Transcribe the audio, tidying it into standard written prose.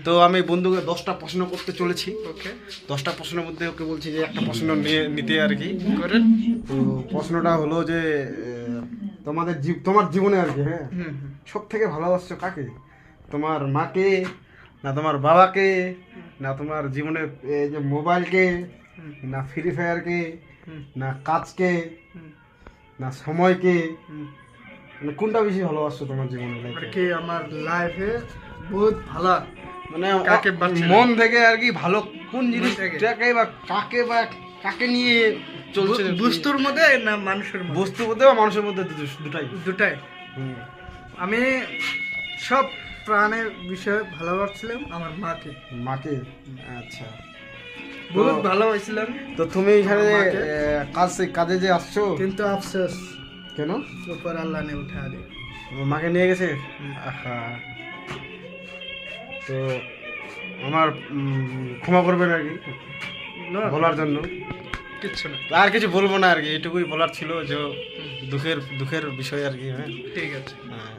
তো আমি বন্ধুকে 10টা প্রশ্ন করতে চলেছি। ওকে, 10টা প্রশ্নের মধ্যে ওকে বলছি যে একটা প্রশ্ন নিতে আর কি। করেন। তো প্রশ্নটা হলো যে তোমার জীবনে আর কি, হ্যাঁ, হুম, সব থেকে ভালোবাসছো কাকে? তোমার মাকে, না তোমার বাবাকে, না তোমার জীবনে এই যে মোবাইলকে, হুম, না ফ্রি ফায়ারকে, হুম, না কাজকে, হুম, না সময়কে, হুম। মানে কোনটা বেশি ভালোবাসছো তোমার জীবনে আর লাইফে? কি আমার লাইফে বহুত ভালো মানে কাকে বাঁচছে? মন থেকে আর কি ভালো কোন মন থেকে? জিনিসটাকে বা কাকে নিয়ে চলছে? বস্তুর মধ্যে না মানুষের মধ্যে? বস্তু মধ্যে বা মানুষের মধ্যে দুটাই। দুটাই। হুম। আমি সব প্রাণের বিষয়ে ভালোবাসছিলাম আমার মাকে, মাকে, আচ্ছা। বহুত ভালোবাসছিলাম। তো তুমি এখানে মাকে? কাজে যে আসছো, কিন্তু আফসোস কেন? উপর আল্লাহ ने उठा दे। মাকে নিয়ে গেছে? হুম। আহা। তো আমার ক্ষমা করবেন আর কি না, বলার জন্য। কিচ্ছু না। আর কিছু বলবো না আর কি, এটুকুই বলার ছিল যে দুঃখের বিষয় আর কি। হ্যাঁ, ঠিক আছে। হ্যাঁ।